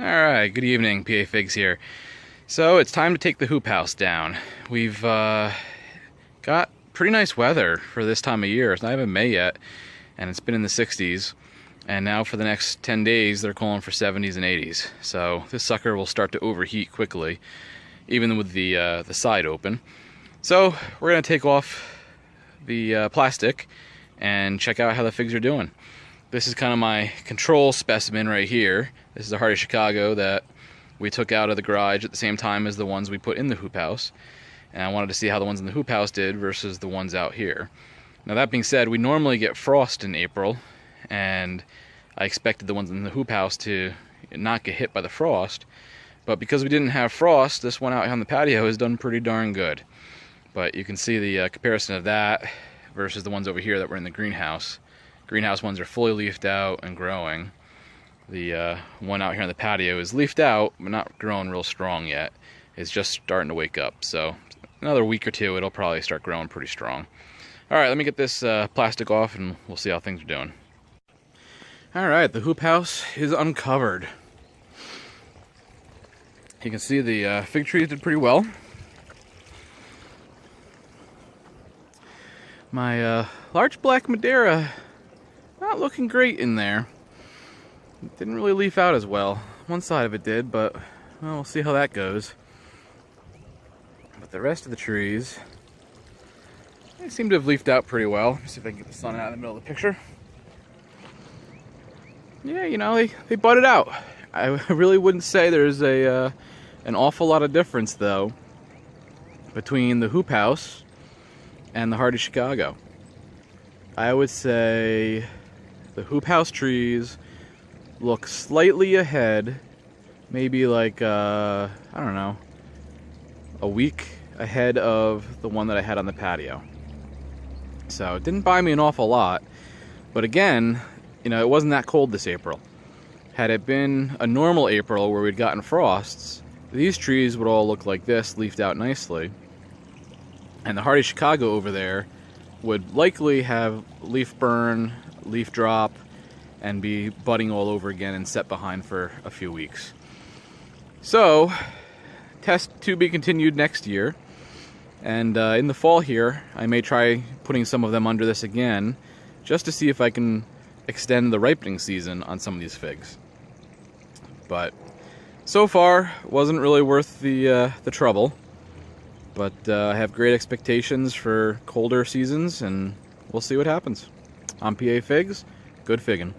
Alright, good evening, PA Figs here. So it's time to take the hoop house down. We've got pretty nice weather for this time of year. It's not even May yet, and it's been in the 60s. And now for the next 10 days, they're calling for 70s and 80s. So this sucker will start to overheat quickly, even with the side open. So we're going to take off the plastic and check out how the figs are doing. This is kind of my control specimen right here. This is a Hardy Chicago that we took out of the garage at the same time as the ones we put in the hoop house. And I wanted to see how the ones in the hoop house did versus the ones out here. Now that being said, we normally get frost in April, and I expected the ones in the hoop house to not get hit by the frost. But because we didn't have frost, this one out on the patio has done pretty darn good. But you can see the comparison of that versus the ones over here that were in the greenhouse. Greenhouse ones are fully leafed out and growing. The one out here on the patio is leafed out, but not growing real strong yet. It's just starting to wake up. So another week or two, it'll probably start growing pretty strong. All right, let me get this plastic off and we'll see how things are doing. All right, the hoop house is uncovered. You can see the fig trees did pretty well. My large black Madeira, not looking great in there. It didn't really leaf out as well. One side of it did, but well, we'll see how that goes. But the rest of the trees, they seem to have leafed out pretty well. Let me see if I can get the sun out in the middle of the picture. Yeah, you know, they budded out. I really wouldn't say there's an awful lot of difference, though, between the hoop house and the Hardy Chicago. I would say the hoop house trees look slightly ahead, maybe like, I don't know, a week ahead of the one that I had on the patio. So it didn't buy me an awful lot, but again, you know, it wasn't that cold this April. Had it been a normal April where we'd gotten frosts, these trees would all look like this, leafed out nicely. And the Hardy Chicago over there would likely have leaf burn, leaf drop, and be budding all over again and set behind for a few weeks. So, test to be continued next year. And in the fall here, I may try putting some of them under this again, just to see if I can extend the ripening season on some of these figs. But so far, wasn't really worth the trouble. But I have great expectations for colder seasons, and we'll see what happens. I'm PA Figs, good figgin'.